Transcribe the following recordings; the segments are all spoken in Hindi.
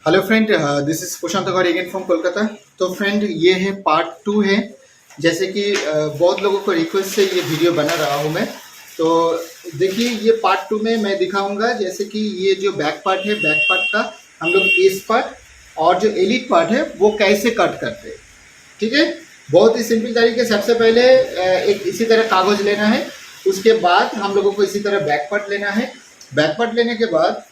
Hello friend, this is Prashant Gaur again from Kolkata. तो फ्रेंड, ये है पार्ट 2 है। जैसे कि बहुत लोगों को रिक्वेस्ट से ये वीडियो बना रहा हूँ मैं। तो देखिए, ये पार्ट 2 में मैं दिखाऊंगा जैसे कि ये जो बैक पार्ट है, बैक पार्ट का हम लोग एस पार्ट और जो एलिट पार्ट है वो कैसे कट करते हैं। ठीक है, बहुत ही सिंपल तरीके। सबसे पहले एक इसी तरह कागज़ लेना है। उसके बाद हम लोगों को इसी तरह बैक पार्ट लेना है। बैक पार्ट लेने के बाद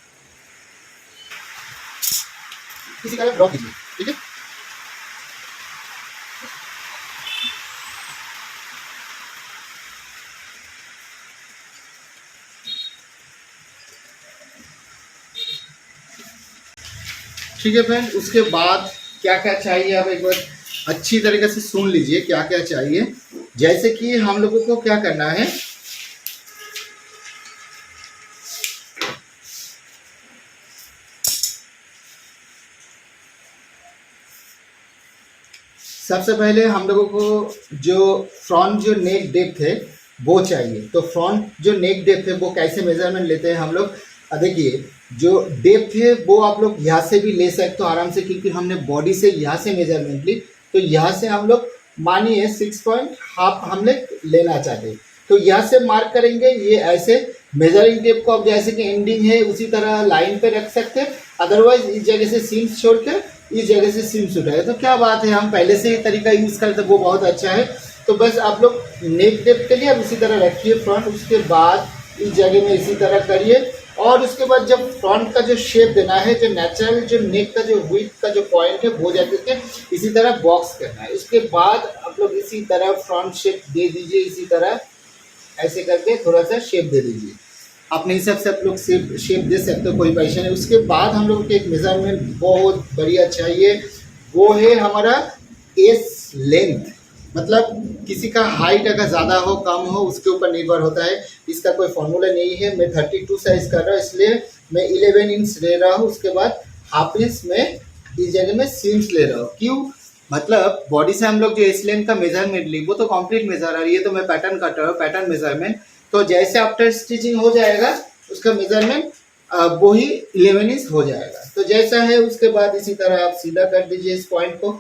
किसी तरह ड्रॉ कीजिए। ठीक है, ठीक है फ्रेंड। उसके बाद क्या क्या चाहिए आप एक बार अच्छी तरीके से सुन लीजिए क्या क्या चाहिए। जैसे कि हम लोगों को क्या करना है, सबसे पहले हम लोगों को जो फ्रंट जो नेक डेप्थ है वो चाहिए। तो फ्रंट जो नेक डेप्थ है वो कैसे मेजरमेंट लेते हैं हम लोग। देखिए, जो डेप्थ है वो आप लोग यहाँ से भी ले सकते हो आराम से, क्योंकि हमने बॉडी से यहाँ से मेजरमेंट ली। तो यहाँ से हम लोग मानिए 6.5 हमने लेना चाहते हैं, तो यहाँ से मार्क करेंगे। ये ऐसे मेजरिंग टेप को अब जैसे कि एंडिंग है उसी तरह लाइन पे रख सकते हैं। अदरवाइज इस जगह से सीम्स छोड़कर इस जगह से सीम्स उठाए तो क्या बात है, हम पहले से ही तरीका यूज़ करते वो बहुत अच्छा है। तो बस आप लोग नेक डेप्थ के लिए अब इसी तरह रखिए फ्रंट। उसके बाद इस जगह में इसी तरह करिए। और उसके बाद जब फ्रंट का जो शेप देना है, जो नेचुरल जो नेक का जो विड्थ का जो पॉइंट है वो जाके इसी तरह बॉक्स करना है। उसके बाद आप लोग इसी तरह फ्रंट शेप दे दीजिए। इसी तरह ऐसे करके थोड़ा सा शेप दे दीजिए। अपने हिसाब से आप लोग शेप दे सकते हो, कोई परेशानी नहीं। उसके बाद हम लोग को एक मेजरमेंट बहुत बढ़िया चाहिए, वो है हमारा एस लेंथ। मतलब किसी का हाइट अगर ज़्यादा हो कम हो उसके ऊपर निर्भर होता है। इसका कोई फॉर्मूला नहीं है। मैं 32 साइज कर रहा हूँ इसलिए मैं 11 इंच ले रहा हूँ। उसके बाद हाफ इंच में इस जगह में सीम्स ले रहा हूँ। क्यों? मतलब बॉडी से हम लोग जो एस लेंथ का मेजरमेंट ली वो तो कंप्लीट मेजर है। ये तो मैं पैटर्न कट रहा हूँ, पैटर्न मेजरमेंट। तो जैसे आफ्टर स्टिचिंग हो जाएगा उसका मेजरमेंट वो ही 11 इंच हो जाएगा। तो जैसा है उसके बाद इसी तरह आप सीधा कर दीजिए इस पॉइंट को।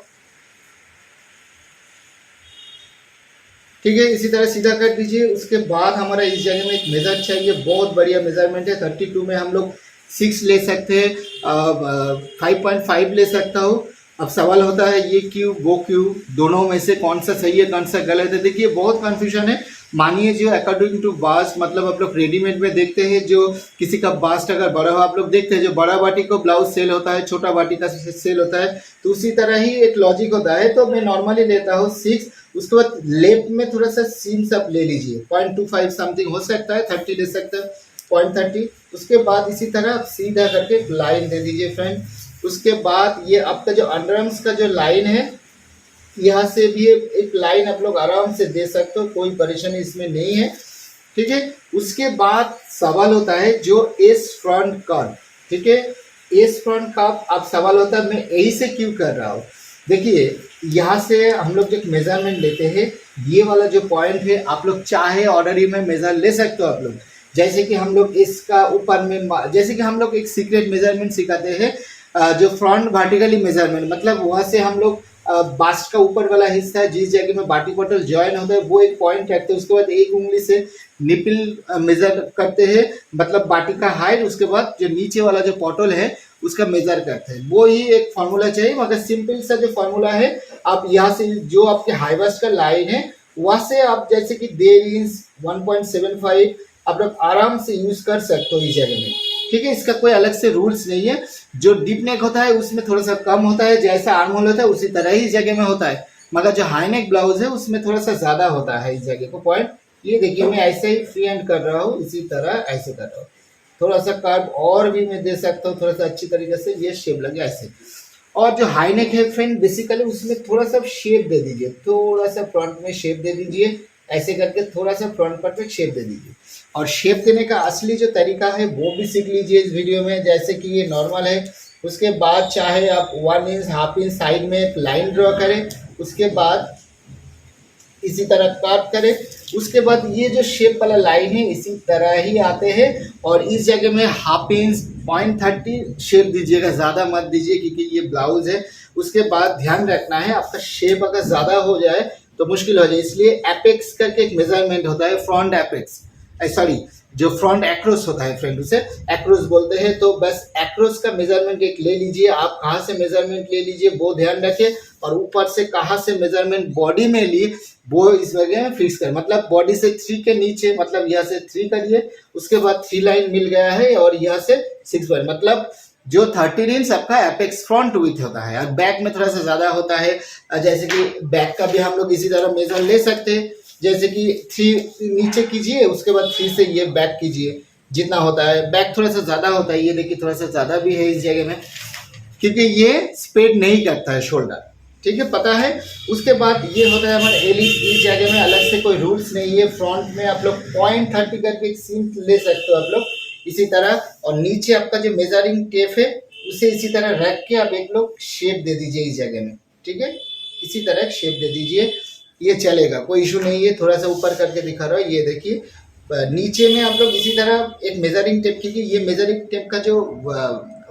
ठीक है, इसी तरह सीधा कर दीजिए। उसके बाद हमारा इस जगह में एक मेजर चाहिए, बहुत बढ़िया मेजरमेंट है। 32 में हम लोग 6 ले सकते हैं, 5.5 ले सकता हूँ। अब सवाल होता है ये क्यों वो क्यों, दोनों में से कौन सा सही है कौन सा गलत है। देखिए, बहुत कंफ्यूजन है। मानिए जो अकॉर्डिंग टू बास्ट, मतलब आप लोग रेडीमेड में देखते हैं जो किसी का बास्ट अगर बड़ा हो, आप लोग देखते हैं जो बड़ा बाटी को ब्लाउज सेल होता है, छोटा बाटी का सेल होता है। तो उसी तरह ही एक लॉजिक होता है। तो मैं नॉर्मली लेता हूँ 6। उसके बाद लेफ्ट में थोड़ा सा सीम्स आप ले लीजिए, 0.25 समथिंग हो सकता है, 30 ले सकते हैं, 0.30। उसके बाद इसी तरह आप सीधा करके लाइन दे दीजिए फ्रेंड। उसके बाद ये आपका जो अंडरआर्म्स का जो लाइन है, यहाँ से भी एक लाइन आप लोग आराम से दे सकते हो, कोई परेशानी इसमें नहीं है। ठीक है, उसके बाद सवाल होता है जो एस फ्रंट कर्व। ठीक है, एस फ्रंट कर्व अब सवाल होता है मैं यही से क्यों कर रहा हूँ। देखिए, यहाँ से हम लोग जो मेजरमेंट लेते हैं, ये वाला जो पॉइंट है आप लोग चाहे ऑर्डर में मेजर ले सकते हो आप लोग। जैसे कि हम लोग इसका ऊपर में, जैसे कि हम लोग एक सीक्रेट मेजरमेंट सिखाते हैं, जो फ्रंट वर्टिकली मेजरमेंट, मतलब वहाँ से हम लोग बास्ट का ऊपर वाला हिस्सा है जिस जगह में बाटी बॉटल ज्वाइन होता है वो एक पॉइंट रखते हैं। उसके बाद एक उंगली से निपिल मेजर करते हैं, मतलब बाटी का हाइट। उसके बाद जो नीचे वाला जो पॉटल है उसका मेजर करते हैं। वो ही एक फॉर्मूला चाहिए, मगर सिंपल सा जो फॉर्मूला है, आप यहाँ से जो आपके हाई बास्ट का लाइन है वहाँ से आप जैसे कि 1.75 आप लोग आराम से यूज कर सकते हो इस जगह में। ठीक है, इसका कोई अलग से रूल्स नहीं है। जो डीप नेक होता है उसमें थोड़ा सा कम होता है, जैसा आर्म होल होता है उसी तरह ही इस जगह में होता है। मगर जो हाई नेक ब्लाउज है उसमें थोड़ा सा ज्यादा होता है इस जगह को पॉइंट। ये देखिए, मैं ऐसे ही फ्री हैंड कर रहा हूँ, इसी तरह ऐसे कर रहा हूँ। थोड़ा सा कर्व और भी मैं दे सकता हूँ थोड़ा सा अच्छी तरीके से, ये शेप लगे ऐसे। और जो हाई नेक है फ्रेंड, बेसिकली उसमें थोड़ा सा शेप दे दीजिए, थोड़ा सा फ्रंट में शेप दे दीजिए। ऐसे करके थोड़ा सा फ्रंट पर पे शेप दे दीजिए। और शेप देने का असली जो तरीका है वो भी सीख लीजिए इस वीडियो में। जैसे कि ये नॉर्मल है, उसके बाद चाहे आप 1 इंच हाफ इंच साइड में एक लाइन ड्रॉ करें। उसके बाद इसी तरह काट करें। उसके बाद ये जो शेप वाला लाइन है इसी तरह ही आते हैं और इस जगह में हाफ इंच 0.30 शेप दीजिएगा, ज़्यादा मत दीजिए क्योंकि ये ब्लाउज है। उसके बाद ध्यान रखना है आपका शेप अगर ज़्यादा हो जाए तो मुश्किल हो जाए, इसलिए एपेक्स करके एक मेजरमेंट होता है, फ्रंट एपेक्स, सॉरी जो फ्रंट एक्रोस होता है फ्रेंड उसे एक्रोस बोलते हैं। तो बस एक्रोस का मेजरमेंट एक ले लीजिए, आप कहाँ से मेजरमेंट ले लीजिए वो ध्यान रखें, और ऊपर से कहाँ से मेजरमेंट बॉडी में लिए वो इस वजह में फिक्स कर, मतलब बॉडी से 3 के नीचे, मतलब यहाँ से 3 करिए, उसके बाद 3 लाइन मिल गया है और यहाँ से 6 पर, मतलब जो 13 इंच आपका एपेक्स फ्रंट विथ होता है। और बैक में थोड़ा सा ज्यादा होता है, जैसे कि बैक का भी हम लोग इसी तरह मेजर ले सकते हैं, जैसे कि 3 नीचे कीजिए, उसके बाद 3 से ये बैक कीजिए, जितना होता है बैक थोड़ा सा ज्यादा होता है, ये देखिए थोड़ा सा ज्यादा भी है इस जगह में, क्योंकि ये स्प्रेड नहीं करता है शोल्डर, ठीक है, पता है। उसके बाद ये होता है हमारा एली, इस जगह में अलग से कोई रूल्स नहीं है। फ्रंट में आप लोग 0.30 करके एक सीम ले सकते हो आप लोग इसी तरह, और नीचे आपका जो मेजरिंग टेप है उसे इसी तरह रख के आप एक लोग शेप दे दीजिए इस जगह में, ठीक है, इसी तरह शेप दे दीजिए, ये चलेगा, कोई इशू नहीं है। थोड़ा सा ऊपर करके दिखा रहा हूँ, ये देखिए नीचे में आप लोग इसी तरह एक मेजरिंग टेप, क्योंकि ये मेजरिंग टेप का जो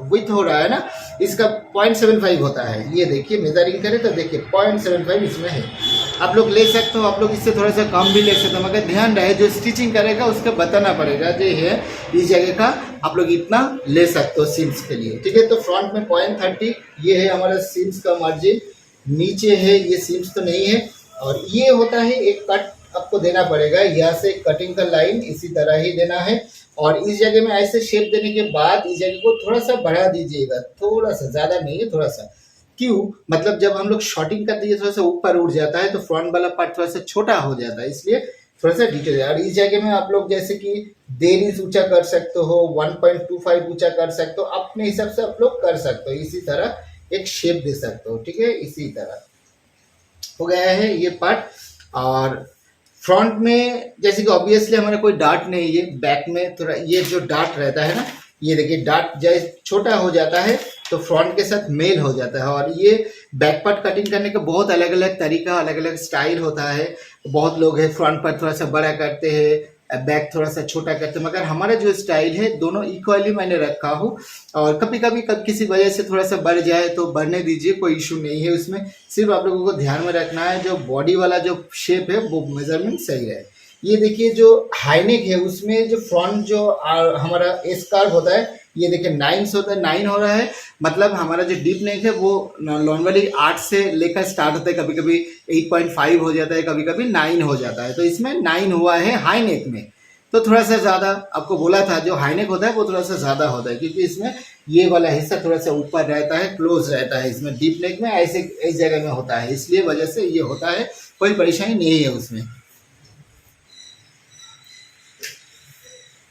विथ हो रहा है ना इसका 0.75 होता है, ये देखिए मेजरिंग करें तो देखिए 0.75 इसमें है, आप लोग ले सकते हो, आप लोग इससे थोड़ा सा कम भी ले सकते हो, मगर ध्यान रहे जो स्टिचिंग करेगा उसका बताना पड़ेगा जो है इस जगह का आप लोग इतना ले सकते हो सीम्स के लिए, ठीक है। तो फ्रंट में 0.30 ये है हमारा सीम्स का मार्जिन, नीचे है ये सीम्स तो नहीं है, और ये होता है एक कट आपको देना पड़ेगा, यहाँ से कटिंग का लाइन इसी तरह ही देना है, और इस जगह में ऐसे शेप देने के बाद इस जगह को थोड़ा सा बढ़ा दीजिएगा, थोड़ा सा, ज्यादा नहीं है, थोड़ा सा, क्यों, मतलब जब हम लोग शॉर्टिंग करते हैं थोड़ा सा ऊपर उठ जाता है तो फ्रंट वाला पार्ट थोड़ा सा छोटा हो जाता है, इसलिए थोड़ा सा डिटेल। और इस जगह में आप लोग जैसे कि 1.5 इंच ऊंचा कर सकते हो, 1.25 ऊंचा कर सकते हो, अपने हिसाब से आप लोग कर सकते हो, इसी तरह एक शेप दे सकते हो, ठीक है। इसी तरह हो गया है ये पार्ट। और फ्रंट में जैसे कि ऑब्वियसली हमारा कोई डार्ट नहीं है, बैक में थोड़ा ये जो डार्ट रहता है ना, ये देखिए डार्ट जैसे छोटा हो जाता है तो फ्रंट के साथ मेल हो जाता है, और ये बैक पार्ट कटिंग करने का बहुत अलग अलग तरीका, अलग अलग स्टाइल होता है। बहुत लोग है फ्रंट पार्ट थोड़ा सा बड़ा करते हैं, बैक थोड़ा सा छोटा करते हैं, मगर हमारा जो स्टाइल है दोनों इक्वली मैंने रखा हूँ, और कभी कभी किसी वजह से थोड़ा सा बढ़ जाए तो बढ़ने दीजिए, कोई इशू नहीं है उसमें, सिर्फ आप लोगों को ध्यान में रखना है जो बॉडी वाला जो शेप है वो मेजरमेंट सही है। ये देखिए जो हाईनेक है उसमें जो फ्रंट जो हमारा स्कार्फ होता है, ये देखिए 9 होता है, 9 हो रहा है, मतलब हमारा जो डीप नेक है वो नॉर्मली 8 से लेकर स्टार्ट होता है, कभी कभी 8.5 हो जाता है, कभी कभी 9 हो जाता है, तो इसमें 9 हुआ है हाई नेक में, तो थोड़ा सा ज़्यादा आपको बोला था जो हाई नेक होता है वो थोड़ा सा ज़्यादा होता है, क्योंकि इसमें ये वाला हिस्सा थोड़ा सा ऊपर रहता है, क्लोज रहता है, इसमें डीप नेक में ऐसे इस जगह में होता है, इसलिए वजह से ये होता है, कोई परेशानी नहीं है उसमें,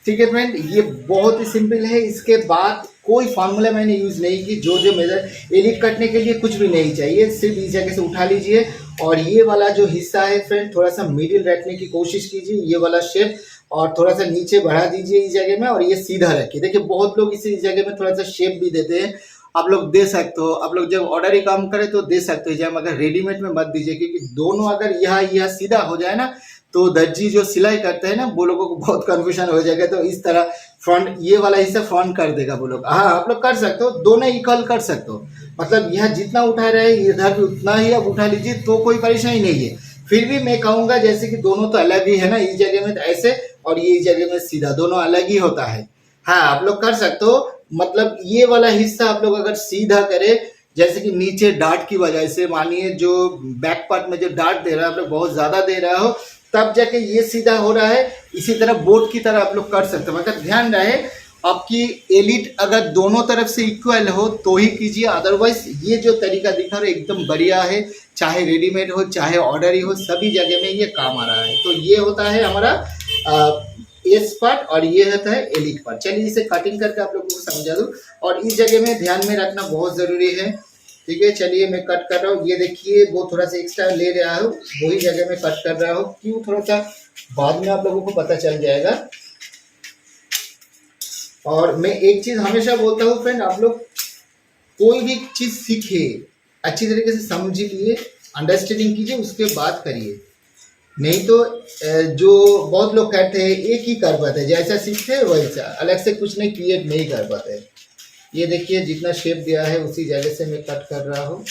ठीक है फ्रेंड। ये बहुत ही सिंपल है, इसके बाद कोई फार्मूला मैंने यूज नहीं की, जो जो मेजर एलिट कटने के लिए कुछ भी नहीं चाहिए, सिर्फ इस जगह से उठा लीजिए, और ये वाला जो हिस्सा है फ्रेंड थोड़ा सा मिडिल रखने की कोशिश कीजिए, ये वाला शेप, और थोड़ा सा नीचे बढ़ा दीजिए इस जगह में, और ये सीधा रखिए। देखिए बहुत लोग इस जगह में थोड़ा सा शेप भी देते हैं, आप लोग दे सकते हो, आप लोग जब ऑर्डर ही काम करें तो दे सकते हो, जब अगर रेडीमेड में मत दीजिए, क्योंकि दोनों अगर यह सीधा हो जाए ना तो दर्जी जो सिलाई करते हैं ना वो लोगों को बहुत कंफ्यूजन हो जाएगा, तो इस तरह फ्रंट ये वाला हिस्सा फ्रंट कर देगा वो लोग। हाँ आप लोग कर सकते हो, दोनों इक्वल कर सकते हो, मतलब यह जितना उठा रहे इधर भी उतना ही आप उठा लीजिए, तो कोई परेशानी नहीं है। फिर भी मैं कहूँगा जैसे कि दोनों तो अलग ही है ना, इस जगह में तो ऐसे और ये इस जगह में सीधा, दोनों अलग ही होता है। हाँ आप लोग कर सकते हो, मतलब ये वाला हिस्सा आप लोग अगर सीधा करे, जैसे कि नीचे डार्ट की वजह से मानिए जो बैक पार्ट में जो डार्ट दे रहा है आप लोग बहुत ज्यादा दे रहा हो, तब जाके ये सीधा हो रहा है, इसी तरह बोट की तरह आप लोग कर सकते हो, मगर ध्यान रहे आपकी एलिट अगर दोनों तरफ से इक्वल हो तो ही कीजिए, अदरवाइज ये जो तरीका दिखा रहा है एकदम बढ़िया है, चाहे रेडीमेड हो चाहे ऑर्डर ही हो, सभी जगह में ये काम आ रहा है। तो ये होता है हमारा एस पार्ट और ये होता है एलिट पार्ट। चलिए इसे कटिंग करके आप लोगों को समझा दूं, और इस जगह में ध्यान में रखना बहुत जरूरी है, ठीक है। चलिए मैं कट कर रहा हूँ, ये देखिए वो थोड़ा सा एक्स्ट्रा ले रहा हूँ, वही जगह में कट कर रहा हूँ, क्यों थोड़ा सा बाद में आप लोगों को पता चल जाएगा। और मैं एक चीज हमेशा बोलता हूँ फ्रेंड, आप लोग कोई भी चीज सीखे अच्छी तरीके से समझिए, अंडरस्टैंडिंग कीजिए, उसके बाद करिए, नहीं तो जो बहुत लोग कहते हैं एक ही कर पाते हैं, जैसा सीखते हैं वैसा, अलग से कुछ नहीं क्रिएट नहीं कर पाते। ये देखिए जितना शेप दिया है उसी जगह से मैं कट कर रहा हूँ।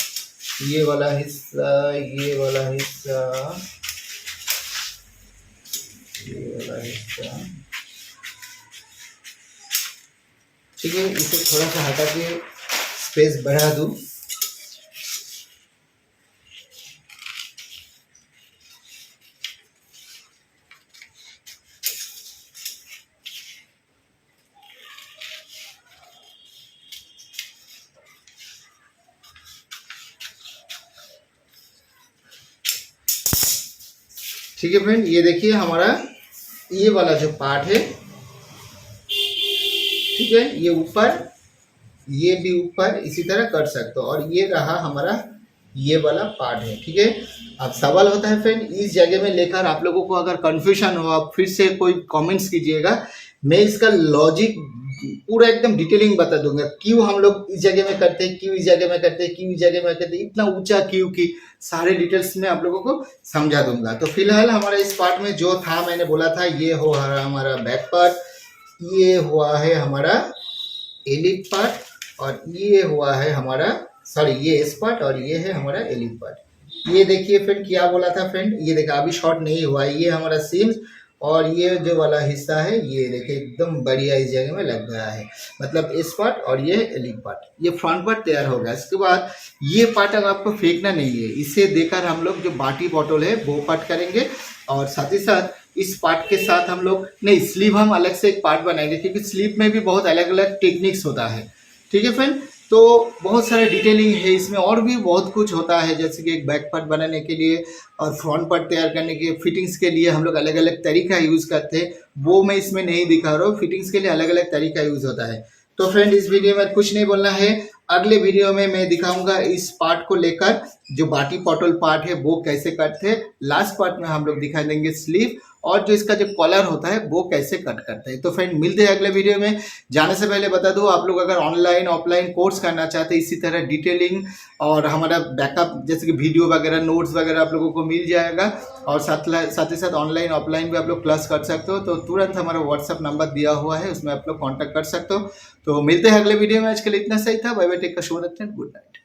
ये वाला हिस्सा, ये वाला हिस्सा, ये वाला हिस्सा, ठीक है। इसे थोड़ा सा हटा के स्पेस बढ़ा दूँ। ठीक है फ्रेंड, ये देखिए हमारा ये वाला जो पार्ट है, ठीक है, ये ऊपर, ये भी ऊपर इसी तरह कर सकते हो, और ये रहा हमारा ये वाला पार्ट है, ठीक है। अब सवाल होता है फ्रेंड, इस जगह में लेकर आप लोगों को अगर कंफ्यूजन हो, आप फिर से कोई कमेंट्स कीजिएगा, मैं इसका लॉजिक पूरा एकदम डिटेलिंग बता दूंगा, क्यों हम लोग इस जगह में करते हैं, क्यों इस जगह में करते हैं, क्यों इस जगह में करते हैं, इतना ऊंचा क्यों की सारे डिटेल्स में आप लोगों को समझा दूंगा। तो फिलहाल हमारा इस पार्ट में जो था, मैंने बोला था ये हो हमारा बैक पार्ट, ये हुआ है हमारा एलिट पार्ट, और ये हुआ है हमारा, सॉरी ये एस पार्ट, और ये है हमारा एलिट पार्ट। ये देखिए फ्रेंड क्या बोला था फ्रेंड, ये देखा अभी शॉर्ट नहीं हुआ, ये हमारा सीम्स, और ये जो वाला हिस्सा है ये देखिए एकदम बढ़िया इस जगह में लग गया है, मतलब इस पार्ट और ये एलिट पार्ट, ये फ्रंट पार्ट तैयार हो गया। इसके बाद ये पार्ट अब आपको फेंकना नहीं है, इसे देकर हम लोग जो बाटी बॉटल है वो पार्ट करेंगे, और साथ ही साथ इस पार्ट के साथ हम लोग नहीं, स्लीव हम अलग से एक पार्ट बनाएंगे, क्योंकि स्लीव में भी बहुत अलग अलग टेक्निक्स होता है, ठीक है फ्रेंड। तो बहुत सारे डिटेलिंग है इसमें, और भी बहुत कुछ होता है, जैसे कि एक बैक पार्ट बनाने के लिए और फ्रंट पार्ट तैयार करने के फिटिंग्स के लिए हम लोग अलग अलग तरीका यूज़ करते हैं, वो मैं इसमें नहीं दिखा रहा हूँ। फिटिंग्स के लिए अलग अलग तरीका यूज़ होता है। तो फ्रेंड इस वीडियो में कुछ नहीं बोलना है, अगले वीडियो में मैं दिखाऊंगा इस पार्ट को लेकर, जो बाटी पॉटल पार्ट है वो कैसे करते हैं। लास्ट पार्ट में हम लोग दिखा देंगे स्लीव, और जो इसका जो कॉलर होता है वो कैसे कट करते हैं। तो फ्रेंड मिलते हैं अगले वीडियो में। जाने से पहले बता दूं, आप लोग अगर ऑनलाइन ऑफलाइन कोर्स करना चाहते हैं इसी तरह डिटेलिंग और हमारा बैकअप जैसे कि वीडियो वगैरह नोट्स वगैरह आप लोगों को मिल जाएगा, और साथ ही साथ ऑनलाइन ऑफलाइन भी आप लोग क्लास कर सकते हो, तो तुरंत हमारा व्हाट्सअप नंबर दिया हुआ है, उसमें आप लोग कॉन्टैक्ट कर सकते हो। तो मिलते हैं अगले वीडियो में, आज के लिए इतना सही था। बाय बाय, टेक केयर, शुभ रात्रि, गुड नाइट।